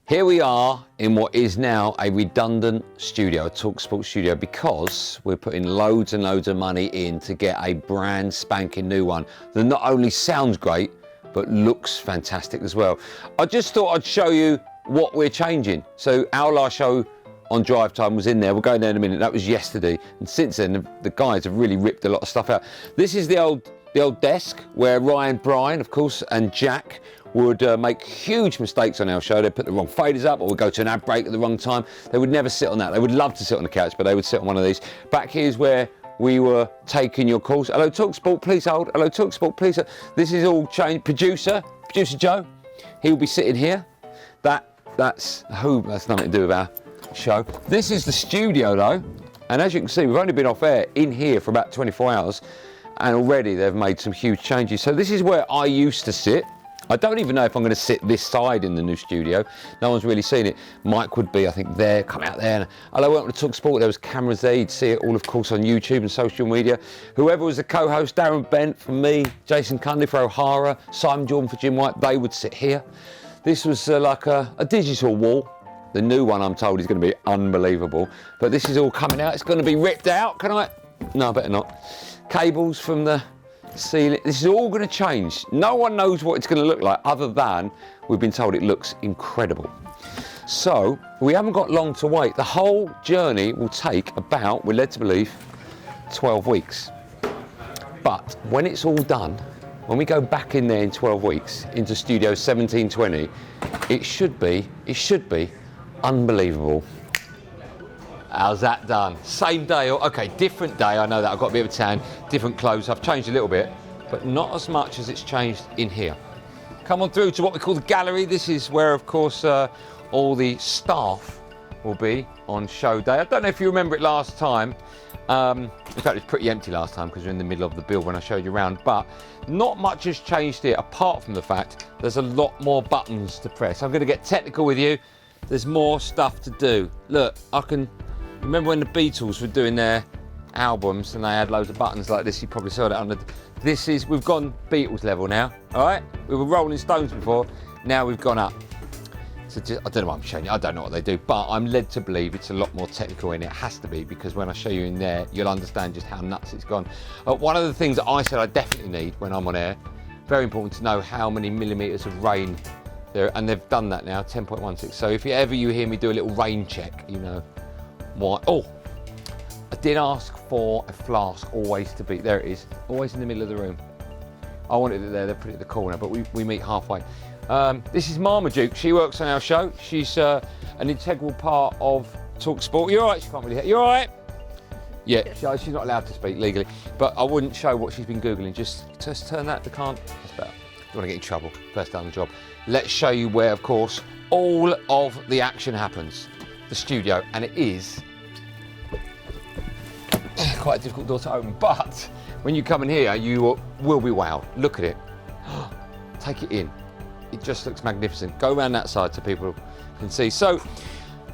Here we are in what is now a redundant studio, a talkSPORT studio, because we're putting loads and loads of money in to get a brand spanking new one that not only sounds great, but looks fantastic as well. I just thought I'd show you what we're changing. So our last show on Drive Time was in there. We'll go there in a minute. That was yesterday. And since then, the guys have really ripped a lot of stuff out. This is the old desk where Ryan, Brian, of course, and Jack would make huge mistakes on our show. They'd put the wrong faders up, or would go to an ad break at the wrong time. They would never sit on that. They would love to sit on the couch, but they would sit on one of these. Back here's where we were taking your calls. Hello, talkSPORT, please hold. Hello, talkSPORT, please hold. This is all changed. Producer Joe, he'll be sitting here. That's nothing to do with our show. This is the studio though, and as you can see, we've only been off air in here for about 24 hours, and already they've made some huge changes. So this is where I used to sit. I don't even know if I'm going to sit this side in the new studio. No one's really seen it. Mike would be, I think, there, come out there. And hello, welcome to talkSPORT. There was cameras there. You'd see it all, of course, on YouTube and social media. Whoever was the co-host, Darren Bent for me, Jason Cunliffe for O'Hara, Simon Jordan for Jim White, they would sit here. This was like a digital wall. The new one, I'm told, is going to be unbelievable. But this is all coming out. It's going to be ripped out. Can I? No, I better not. Cables from the ceiling. This is all going to change. No one knows what it's going to look like other than we've been told it looks incredible. So we haven't got long to wait. The whole journey will take about, we're led to believe, 12 weeks. But when it's all done, when we go back in there in 12 weeks into Studio 1720, it should be unbelievable. How's that done? Same day, or okay, different day. I know that I've got a bit of a tan, different clothes. I've changed a little bit, but not as much as it's changed in here. Come on through to what we call the gallery. This is where, of course, all the staff will be on show day. I don't know if you remember it last time. In fact, it was pretty empty last time because we're in the middle of the build when I showed you around, but not much has changed here apart from the fact there's a lot more buttons to press. I'm going to get technical with you. There's more stuff to do. Look, I can remember when the Beatles were doing their albums and they had loads of buttons like this. You probably saw that under. We've gone Beatles level now, all right? We were Rolling Stones before, now we've gone up. So I don't know what I'm showing you, I don't know what they do, but I'm led to believe it's a lot more technical, and it has to be, because when I show you in there, you'll understand just how nuts it's gone. One of the things that I said I definitely need when I'm on air, very important to know how many millimetres of rain there, and they've done that now, 10.16. So if you hear me do a little rain check, you know why. Oh, I did ask for a flask always to be, there it is, always in the middle of the room. I wanted it there, they put it at the corner, but we meet halfway. This is Marmaduke. She works on our show. She's an integral part of talkSPORT. You all right? She can't really hear. You all right? Yeah, she's not allowed to speak legally, but I wouldn't show what she's been Googling. Just turn that to can't. That's better. Don't want to get in trouble. First day on the job. Let's show you where, of course, all of the action happens. The studio, and it is quite a difficult door to open, but when you come in here, you will be wowed. Look at it. Take it in. It just looks magnificent. Go around that side so people can see. So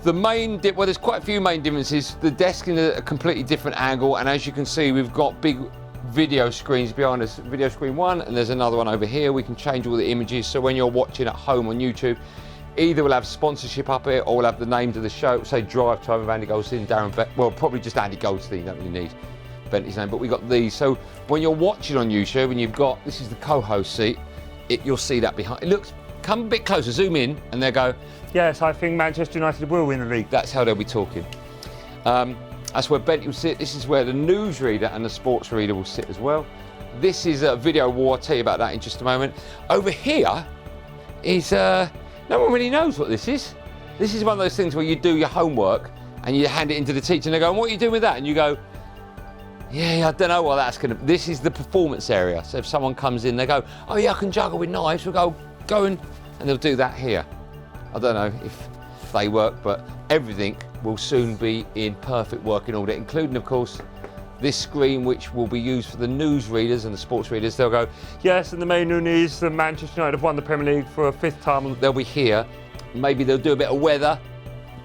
the main, there's quite a few main differences. The desk in a completely different angle, and as you can see, we've got big video screens behind us. Video screen 1, and there's another one over here. We can change all the images, so when you're watching at home on YouTube, either we'll have sponsorship up here, or we'll have the names of the show, say Drive Time with Andy Goldstein, Darren Bent. Well, probably just Andy Goldstein, you don't really need Bentley's name, but we got these. So when you're watching on YouTube and you've got, this is the co-host seat, you'll see that behind. It looks, come a bit closer, zoom in, and they'll go, yes, I think Manchester United will win the league. That's how they'll be talking. That's where Bentley will sit. This is where the newsreader and the sports reader will sit as well. This is a video war. I'll tell you about that in just a moment. Over here is, no one really knows what this is. This is one of those things where you do your homework and you hand it into the teacher and they go, what are you doing with that? And you go, yeah, I don't know what that's going to... This is the performance area. So if someone comes in, they go, oh yeah, I can juggle with knives. We'll go and they'll do that here. I don't know if they work, but everything will soon be in perfect working order, including, of course, this screen, which will be used for the news readers and the sports readers. They'll go, yes, and the main news is that Manchester United have won the Premier League for a 5th time. They'll be here. Maybe they'll do a bit of weather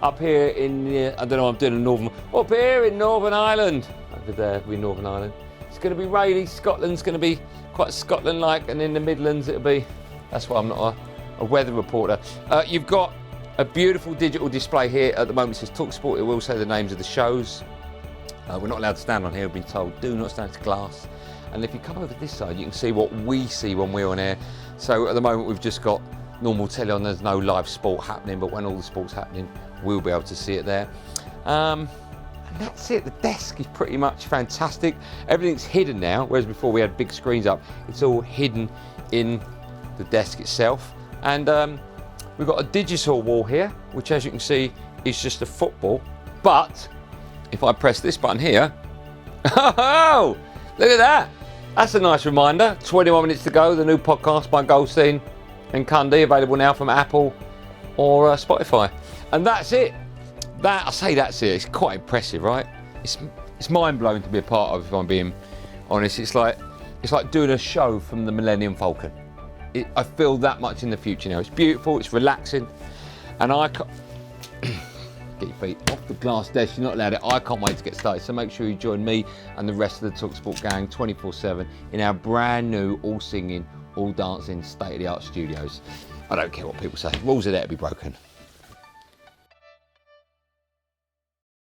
up here in, I don't know, I'm doing a northern, up here in Northern Ireland. Over there, we're Northern Ireland. It's going to be rainy. Scotland's going to be quite Scotland-like, and in the Midlands it'll be, that's why I'm not a weather reporter. You've got A beautiful digital display here at the moment. It says talkSPORT. It will say the names of the shows. We're not allowed to stand on here. We've been told do not stand to glass. And if you come over this side, you can see what we see when we're on air. So at the moment, we've just got normal telly on. There's no live sport happening, but when all the sport's happening, we'll be able to see it there. And that's it. The desk is pretty much fantastic. Everything's hidden now, whereas before we had big screens up. It's all hidden in the desk itself. And we've got a digital wall here, which as you can see is just a football. But if I press this button here, oh, look at that. That's a nice reminder. 21 minutes to go. The new podcast by Goldstein and Cundy, available now from Apple or Spotify. And that's it. I say that's it. It's quite impressive, right? It's mind-blowing to be a part of, if I'm being honest. It's like doing a show from the Millennium Falcon. I feel that much in the future now. It's beautiful, it's relaxing, and I can't get your feet off the glass desk. You're not allowed it. I can't wait to get started. So make sure you join me and the rest of the talkSPORT gang 24/7 in our brand new, all singing, all dancing, state-of-the-art studios. I don't care what people say. Rules are there to be broken.